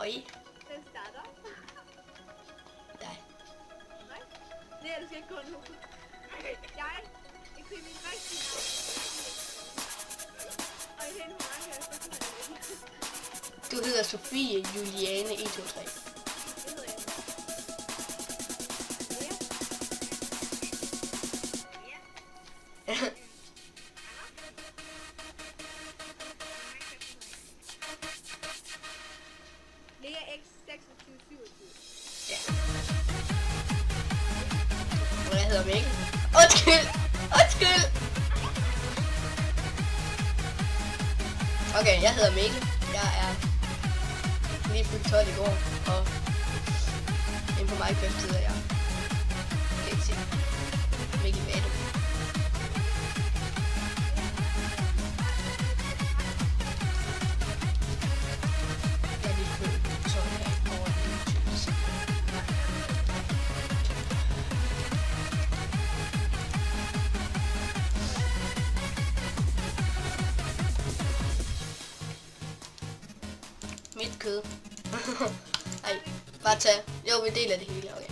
Oj. Hvem starter? Dig. Nej? Nej, du skal ikke gå nu. Jeg køber min rigtige navn. Og jeg hedder mange, så kan jeg ikke. Du hedder Sofie Juliane 1, 2, 3. Det hedder jeg. Lea X 26 27. Ja. Og jeg hedder Mikkel. Undskyld! Undskyld! Okay, jeg hedder Mikkel. Jeg er lige fyldt 12 i går, og inde på Minecraft hedder jeg lidt til Mikkel Vado. Jeg er lige fyldt 12 her over 21. Mit kød. Ej, bare tag. Jo, vi deler det hele. Okay.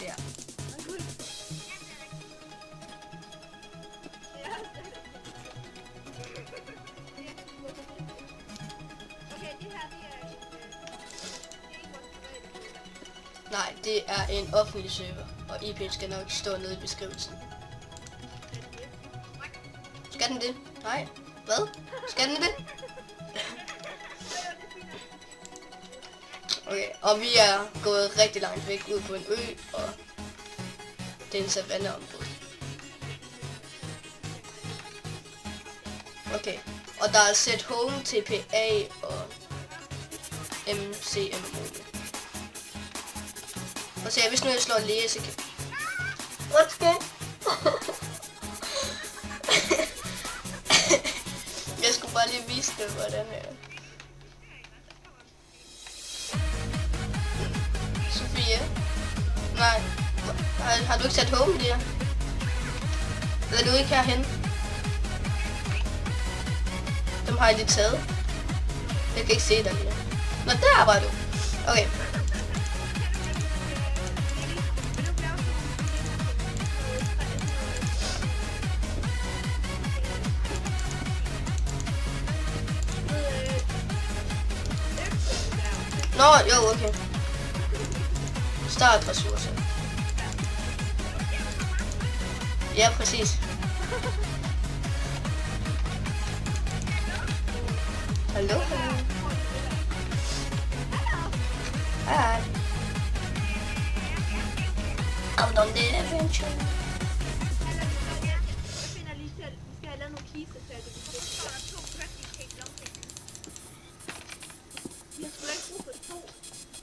Ja. Nej, det er en offentlig server, og IP'en skal nok stå nede i beskrivelsen. Skal den det? Nej. Hvad? Skal den det? Okay, og vi er gået rigtig langt væk ud på en ø, og det er en savanneområde. Okay, og der er set home, TPA og MCMO. Og så hvis nu jeg slår Lea, så kan... Undskyld! Jeg skulle bare lige vise det, hvordan det er. Sofie? Nej. Har du ikke sat home der? Eller er du ikke herhen? Dem har jeg lige taget. Jeg kan ikke se dig lige. Nå, der var du. Okay. Nå, jo, okay. Start ressourcer. Ja, præcis. Hallo? Hej. Out on the adventure.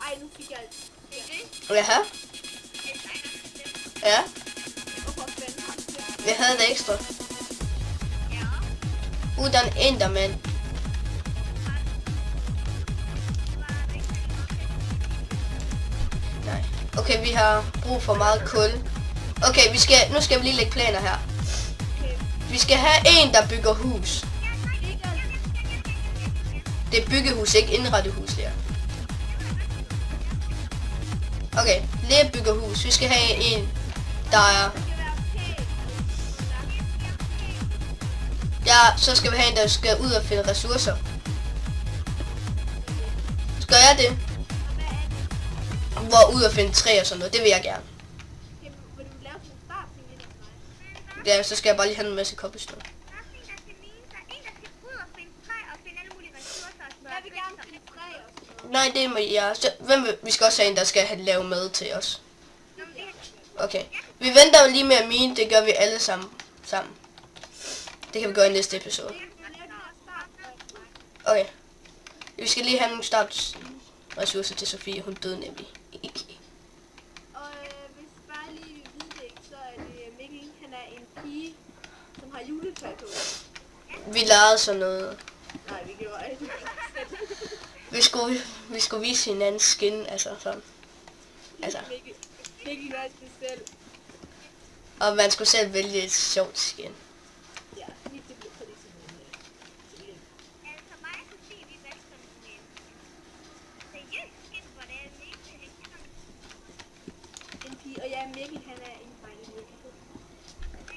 Ej, nu fik jeg Jaha? Ja? hvorfor fanden har du det? Jeg havde det ekstra. Der er en endermand. Nej. Okay, vi har brug for meget kul. Okay, nu skal vi lige lægge planer her. Vi skal have en, der bygger hus. Det er byggehus, ikke indrettehus der. Okay, Lea bygger hus. Vi skal have en, der er... Ja, så skal vi have en, der skal ud og finde ressourcer. Skal jeg det? Hvor ud og finde træ og sådan noget, det vil jeg gerne. Ja, så skal jeg bare lige have en masse cobblestone. Nej, det må jeg. Vi skal også have en, der skal lave mad til os. Okay. Vi venter jo lige med at mine, det gør vi alle sammen. Det kan vi gøre i næste episode. Okay. Vi skal lige have nogle startressourcer til Sofie, hun døde nemlig. Og hvis bare lige vide det ikke, så er det Mikkel, han er en pige, som har juletøj på. Vi legede sådan noget. Nej, vi gjorde ikke. Vi skulle vise hinanden skin, altså sådan. Altså. Mikkel gør det selv. Og man skulle selv vælge et sjovt skin. Ja, lige det bliver for det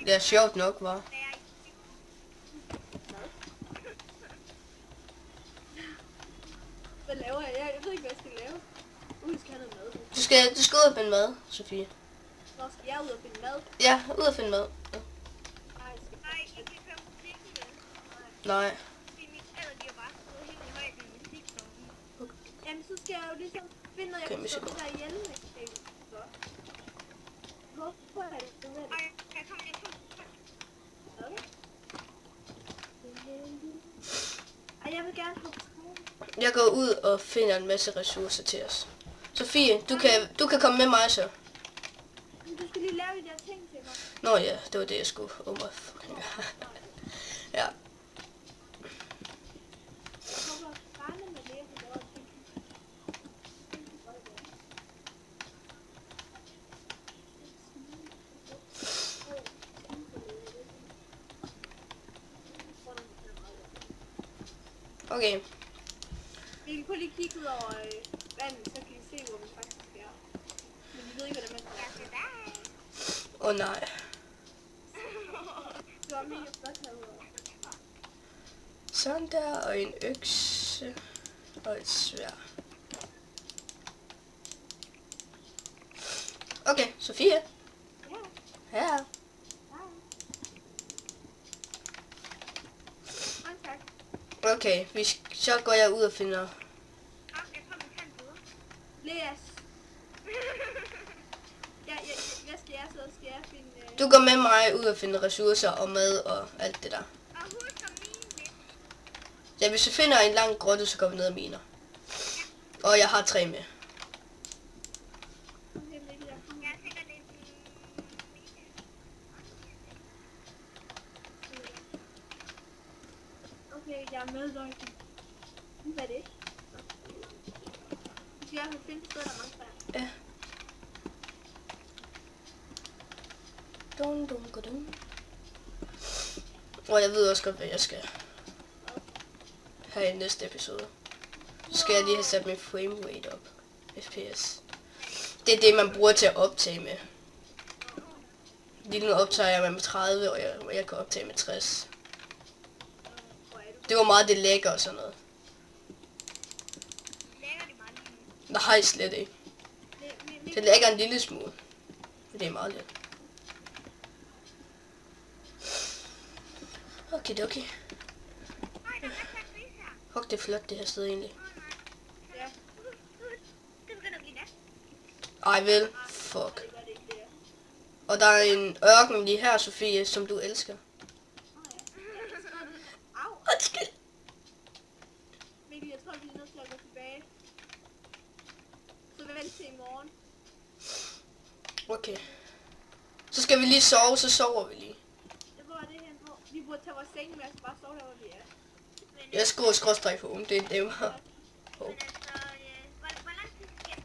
Det er sjovt nok, var. Hvad laver jeg? Jeg ved ikke, hvad jeg skal lave. Jeg skal have noget mad. Du skal ud og finde mad, Sofie. Nå, skal jeg ud og finde mad? Ja, ud og finde mad. Ja. Nej, jeg skal Nej, jeg kan høre musikken med. Nej. Fordi mit alder, de har bare stået helt højt med musik. Jamen, så skal jeg jo ligesom finde noget, jeg Okay, kan musik. slå det der ihjel med. Så. Hvorfor er det så ved Ej, jeg kommer lige på. det? Ej, jeg vil gerne hoppe træet. Jeg går ud og finder en masse ressourcer til os. Sofie, du kan komme med mig så. Men du skal lige lave de der ting til mig. Nå ja, det var det, jeg skulle. Oh my fucking ja. Jeg håber, at barnet med det, for det var ting. Okay. Vi kan kun lige kigge ud over vandet, så kan I se, hvor vi faktisk er. Men vi ved ikke, hvordan man gør. Åh nej. Det var mega flot herude. Sådan der, og en økse. Og et sværd. Okay, Sofie. Ja, Her. ja. Mange tak. Okay, så går jeg ud og finder... Jeg tror, man kan videre. Leas. Hvad skal jeg så? Skal jeg finde... Du går med mig ud og finde ressourcer og mad og alt det der. Og husk om min lidt. Ja, hvis vi finder en lang grotte, så går vi ned og miner. Og jeg har 3 med. Jeg er sikkert lidt... Okay, jeg er med, Løjten. Hvad er det? Vi skal i hvert fald finde et sted, der er mange træer. Ja. Dum, dum, dum. Og jeg ved også godt, hvad jeg skal have i næste episode. Så skal jeg lige have sat min frame rate op. FPS. Det er det, man bruger til at optage med. Lige nu optager jeg med 30, og jeg kan optage med 60. Hvor er du? Det var meget det lækker og sådan noget. Lægger det meget lige nu. Nej, slet ikke. Det lækker en lille smule. Det er meget let. Okay. Nej, der er masser af gris her. Fuck, det er flot det her sted egentlig. Åh nej. Ja, Det begynder at blive nat. Ej vel, fuck. det gør det ikke det. Og der er en ørken lige her, Sofie, som du elsker. Au! Undskyld. Mikkel, jeg tror, vi er nødt til at gå tilbage. Så vent til i morgen. Okay. Så skal vi lige sove, så sover vi lige. Hvor er det hen? Vi burde tage vores seng med os, bare sove der, hvor vi er. Men, Jeg skriver skråstræk på det er det, men altså, hvor lang tid skal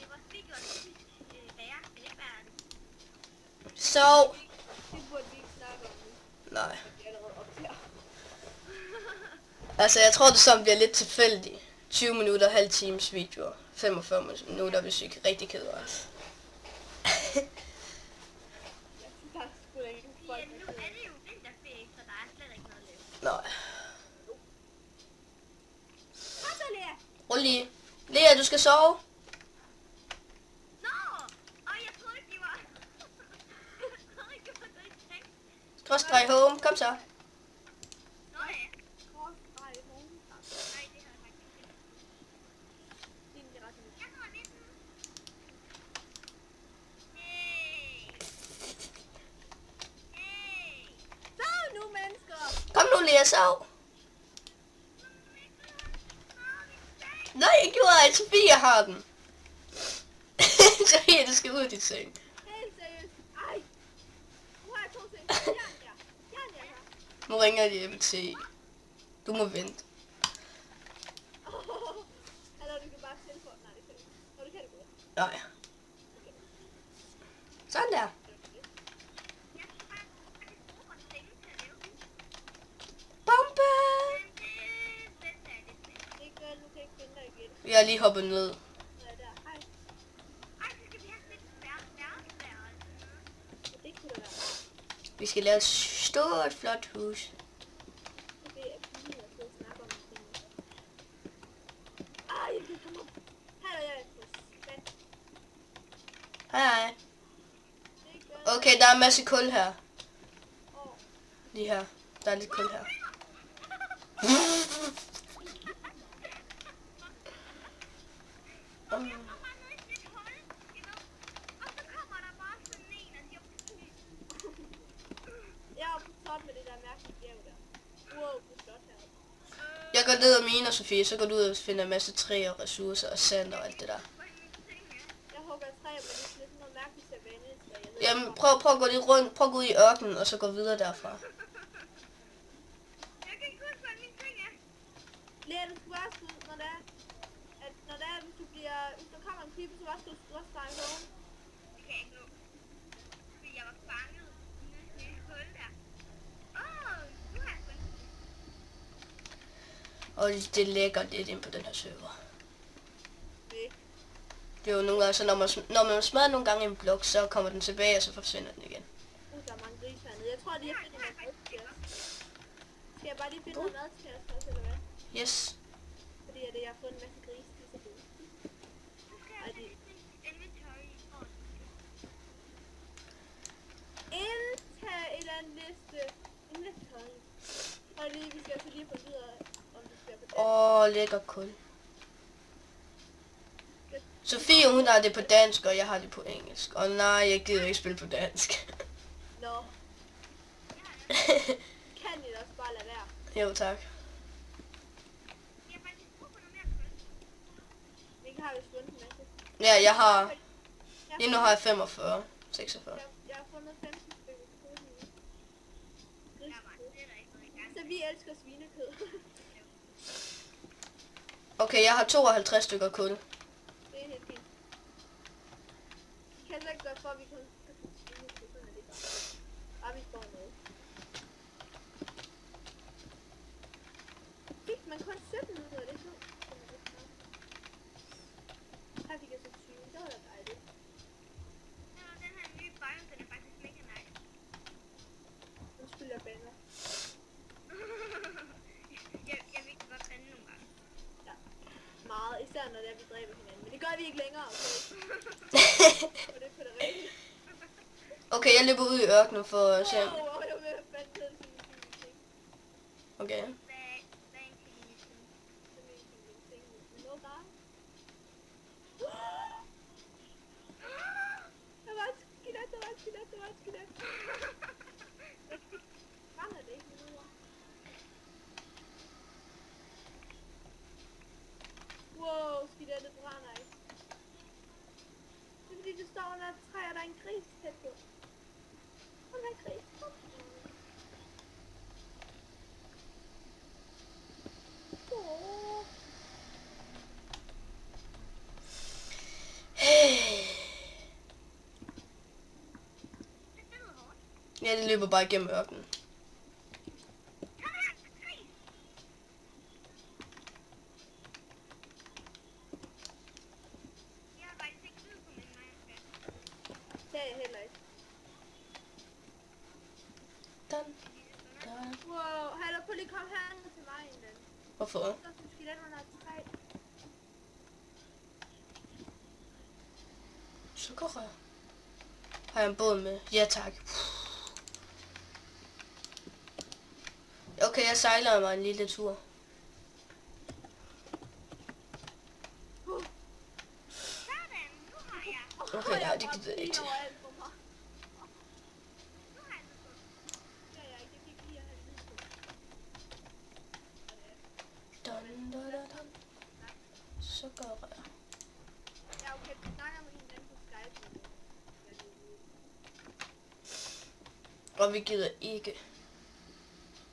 vores video være? Skal det ikke være... Sov. Det burde vi ikke snakke om nu. Nej. Vi er allerede optager. Altså, jeg tror, det sådan bliver lidt tilfældigt. 20 minutter, halv times videoer. 45 minutter, hvis vi ikke rigtig keder os. Der er sgu da ikke folk, Ja, nu der er det jo vinterferie, så der er slet ikke noget at lave. Nej. Kom så, Lea! Rul lige. Lea, du skal sove. Nå! Jeg troede ikke, de var... Jeg troede ikke, det var noget, I tænkte. Skråstræk home. Kom så. Nå ja. Skråstreg home. Nej, det har jeg faktisk ikke. Det er egentlig ret nyt. Jeg kommer lidt. Hey! Hey! Sov nu, mennesker! Kom nu, Lea, sov. Nej, jeg gjorde ej. Sofie har den. Sofie, du skal ud i dit seng. Helt seriøst. Ej! Nu har jeg 2 seng. Jern der. Jern der her. Nu ringer de til. Du må vente. Eller du kan bare sælge for... Nej, det kan du ikke. Nå, det kan du godt. Nej. Sådan der. Jeg skal bare bruge vores senge til at lave hus. Bombe! Men det venter jeg lidt med. Det gør, du kan ikke finde dig igen. Jeg er lige hoppet ned. Nå, der. Hej. Ej, så skal vi have sådan et værelse. Det kunne da være. Vi skal lave et stort, flot hus. Det er pinligt at sidde og snakke om ting. Ej, jeg kan komme op. Her er jeg på spand. Hej. Det gør Okay, der er en masse kul her. Åh, Lige her. Der er lidt kul her. Jeg var nede i et hul, you know, og så kommer der bare sådan en, og siger, jeg er på top med det der mærkelige bjerg der. Wow, det er flot her. Jeg går ned og miner, Sofie, så går du ud og finder en masse træer og ressourcer og sand og alt det der. hvor er mine ting er. Jeg hugger træ, men det er sådan lidt noget mærkeligt savanne-træ. Jeg ved Jamen, ikke, prøv at gå lidt rundt. Prøv at gå ud i ørkenen, og så gå videre derfra. Jeg kan ikke huske, hvad mine ting er. Lea, du skal også ud, når det er, at når det er, hvis der kommer en pibe, så også skal du også stege hovedet. Det kan jeg ikke nå. Fordi jeg var fanget nede i et hul der. Nu har jeg fundet det. Og det lægger lidt ind på den her server. Nej. Det er jo nogle gange, så når man smadrer nogle gange en blok, så kommer den tilbage, og så forsvinder den igen. Der er mange grise hernede. Jeg tror lige, jeg finder noget mad til os. Skal jeg bare lige finde noget mad til os også, eller hvad? Yes. Fordi at jeg har fået en masse grise, de er så gode. Nu skal Ej, jeg det- finde inventory. Indtag et eller andet liste. Inventory. Og lige, vi skal altså lige finde ud af, om vi skal på det. Lækker kul. Sofie, hun har det på dansk, og jeg har det på engelsk. Og nej, jeg gider ikke spille på dansk. Nå. Kan I da også bare lade være? Jo, tak. Jeg har faktisk brug for noget mere kul. Ikke har vi fundet en masse. Ja, jeg har... Lige nu har jeg 45. 46. Jeg har fundet 15 stykker kød nu. Der var det der ikke noget i gang. Så vi elsker svinekød. Okay, jeg har 52 stykker kul. Det er helt fint. Vi kan heller ikke gøre for, at vi kun kan få svinekød, sådan er det bare. Vi får noget. Fik man kun 17 ud af det, så kommer det ikke meget. Her fik jeg så 20, det var da dejligt. Den her nye biome, den er faktisk mega nice. Undskyld, jeg bander. Jeg vil ikke godt bande nogle gange. Ja, meget, især når det er, vi dræber hinanden. Men det gør vi ikke længere, okay? Og det er på det rigtige. Okay, jeg løber ud i ørkenen for at se. Wow, jeg var ved at bande sådan en ting. Okay. Hvad er en ting? Sådan en ting. No die. Der var et skelet, der var et skelet, der var et skelet. Fanger det ikke med ord. Wow, skelettet brænder ikke. Det er fordi, det står under et træ, og der er en gris tæt på. Kom her, gris. Kom. Åh. Det lyder hårdt. Ja, det løber bare igennem ørkenen. Kom her, gris. Jeg har faktisk ikke lyd på min Minecraft. Det er jeg heller ikke. Dun, dun. Wow, hallo, prøv lige at komme her til mig en anden. Hvorfor? Der er sådan et skelet under et træ. Sukkerrør. Har jeg en båd med? Ja, tak. Okay, jeg sejler mig en lille tur. Sådan, nu har jeg. Okay, nej, det gider jeg ikke til. Nu Nu har jeg så fået. skal jeg ikke, det kan ikke have lyd på. Dun, dun, dun, dun. Sukkerrør. Ja, okay, vi snakker med hinanden på Skype. nu. Og vi gider ikke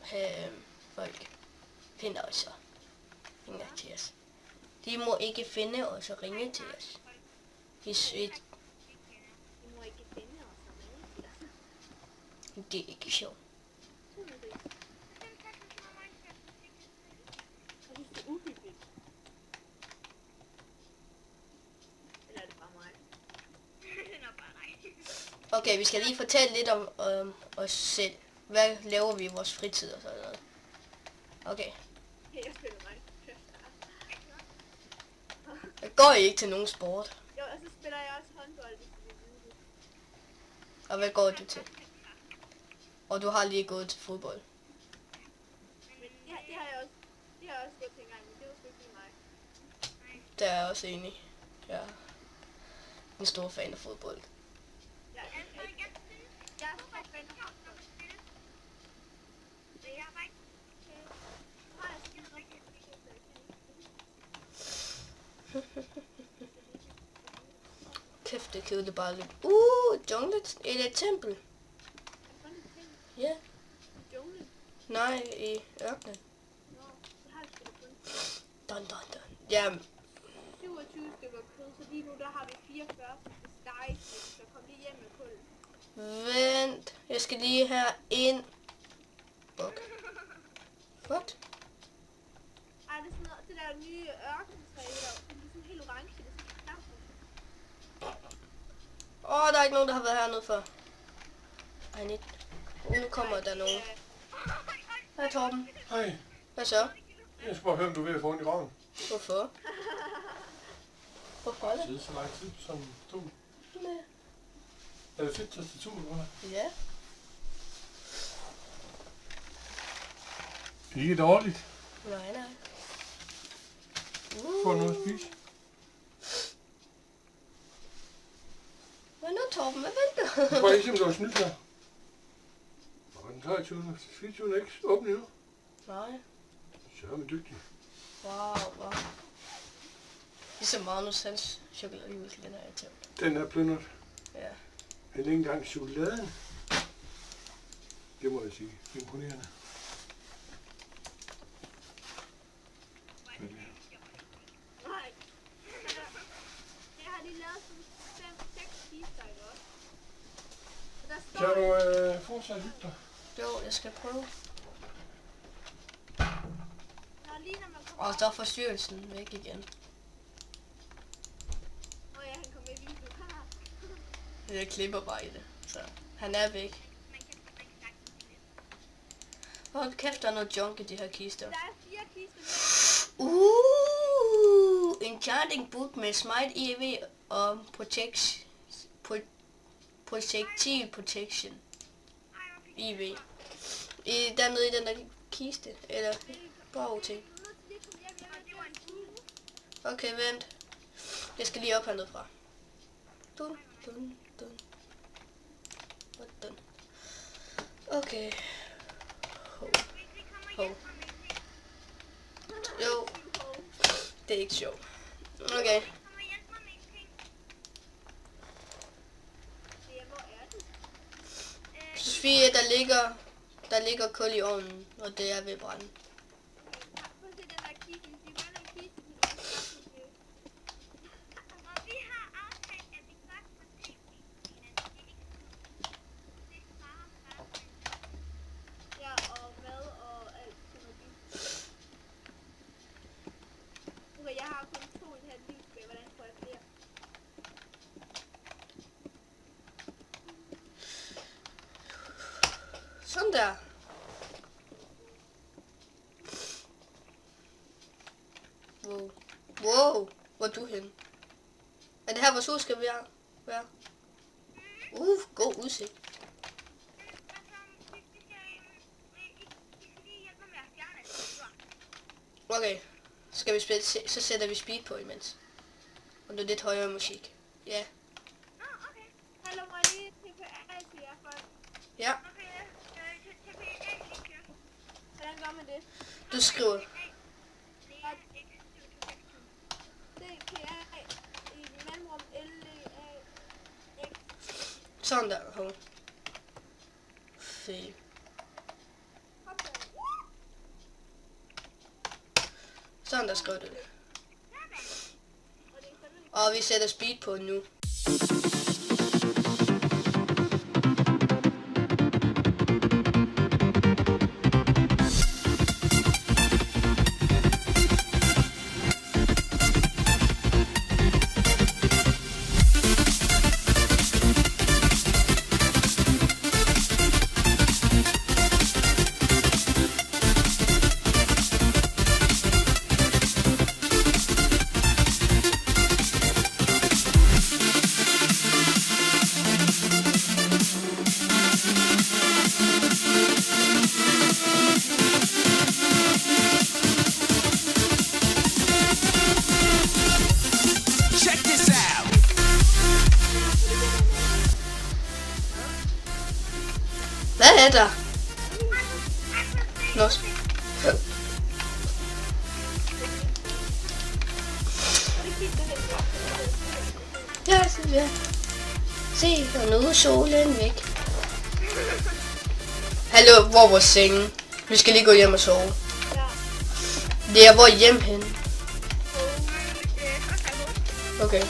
have folk finder os og ringer til os. De må ikke finde os og ringe til os. Det er sødt. Vi må ikke finde os og ringe til os. Det er ikke sjovt. Sådan er det. Den tager sådan noget Minecraft musik. Jeg synes, det er uhyggeligt. Eller er det bare mig? Det er nok bare dig. Okay, vi skal lige fortælle lidt om os selv. Hvad laver vi i vores fritid og sådan noget? Okay. Jeg spiller mig. Jeg går ikke til nogen sport. Jo, og så spiller jeg også håndbold, hvis du vil vide det. Og hvad går du til? Og du har lige gået til fodbold. Men ja, det har jeg også. Det har jeg også gået til engang, men det var sgu ikke lige mig. Der er jeg også enig. Jeg er en stor fan af fodbold. Jeg er Altså, jeg synes, jeg er stor fan af håndbold. det er bare ikke Nej, jeg synes rigtig, Kæft, det kedede bare lidt. Junglet. Et tempel. sådan en ting Ja. i junglen. Nej, i ørkenen. Nå, så har jeg spillet kun Dun, dun, dun. Ja, 27 stykker kød, så lige nu der har vi 44 steg, så kom lige hjem med kul. vent. Jeg skal lige have en. Okay. What? Ej, det er sådan noget, det der nye ørkentræ, det er sådan helt orange, det er sådan knap. Der er ikke nogen, der har været hernede før. Ej, net. Nu kommer der nogen. Hej, Torben. Hej, Hvad så? jeg skal bare høre, om du er ved at få ondt i røven. Hvorfor? Hvorfor det? Sidde så lang tid som du. Nej. Er det fedt tastatur, eller hvad? Ja. Det er ikke dårligt. Nej. Får du noget at spise? Hvad nu, Torben? Hvad venter Du skal bare ikke se, om du har snydt her. Og den 23. 24. er ikke åbnet endnu. Nej. Så er vi dygtige. Wow. Ligesom Magnus, hans chokoladehus, den har jeg tæmt. Den er plyndret. Ja. Men ikke engang chokoladen. Det må jeg sige. Imponerende. Hvad er det her? Nej. Jeg har lige lavet sådan 5-6 kister, ikke også? Og der står... Kan du fortsat hygge dig? Jo, jeg skal prøve. Når lige når man kommer... Og så er forstyrrelsen væk igen. Ja, han kom med i video. Jeg klipper bare i det. Så han er væk. man kan sagtens lide. Hold kæft, der er noget junk i de her kister. Der er 4 kister med. Enchanting book med smite EV og projectile protection. EV. Dernede i den der kiste, eller bag til. Okay, vent. Jeg skal lige op hernede fra. Dun. Hvordan? Okay. Hov. Jo, det er ikke sjovt. Okay. Sofie, der ligger kul i ovnen, og det er ved brænde. Jeg har kun 2,5 liv tilbage. Hvordan får jeg flere? Sådan der. Wow. Hvor er du henne? Er det her, vores hus skal være? God udsigt. Okay. Skal vi spille, så sætter vi speed på imens. Og det er lidt højere musik. Ja. Hallo, må jeg lige TPA til jer folk? Ja. Hvordan gør man det? Du skriver. TPA i mellemrum LEA X. Sådan der. Hov. Fail. Hop da. Sådan der skrev du det. Og det er sådan, Og vi sætter speed på nu. Hvad er der? Nå. Ja. Se, og nu er solen væk. Hallo, hvor er vores senge? Vi skal lige gå hjem og sove. Det er hvor hjem hen. Okay.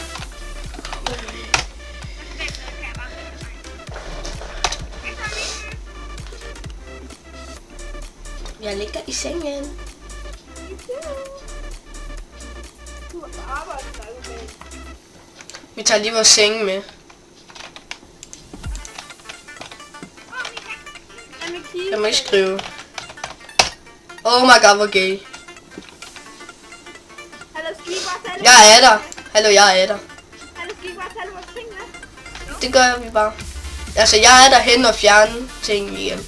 Jeg ligger i sengen. Vi tager lige vores senge med. Jeg må ikke skrive. Oh my god, hvor gay. Jeg er der. Hallo, jeg er der. Det gør vi bare. Altså, jeg er der hen og fjerne ting igen.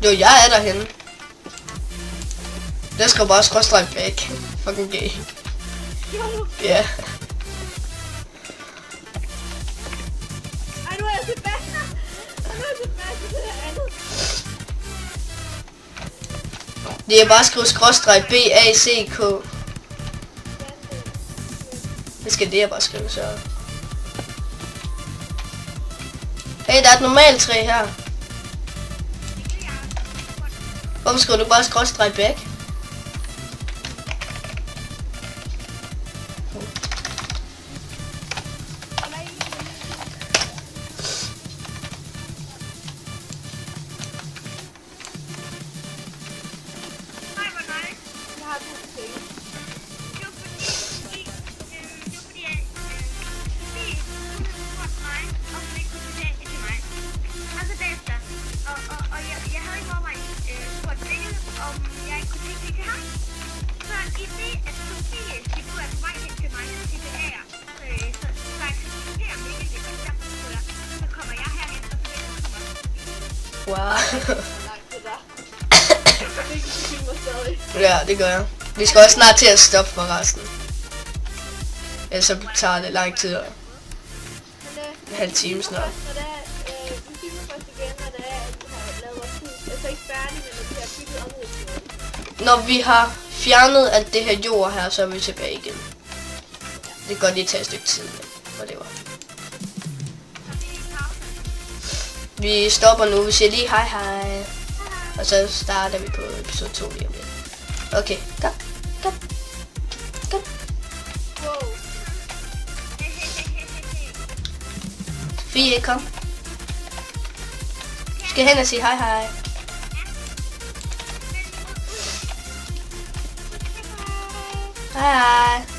Jo, jeg er derhenne. Det skal bare skråstreg væk. Fucking gay. Ja. Yeah. Ej, nu er jeg tilbage. Nu er jeg tilbage til det andet. Det er bare at skrive skråstreg BACK. Det skal det jeg bare skrive så. Hey, der er et normalt træ her. Hvorfor skriver du bare skråstreg back? Wow. Ja, det gør jeg. Vi skal også snart til at stoppe for resten. Ellers så tager det lang tid. En halv time snart. Når vi har fjernet alt det her jord her, så er vi tilbage igen. Det kan godt lige tage et stykke tid, men whatever. Vi stopper nu, vi siger lige hej hej. Og så starter vi på episode 2 lige om lidt. Okay, kom. Fie, kom. Vi skal hen og sige hej hej. Hej hej.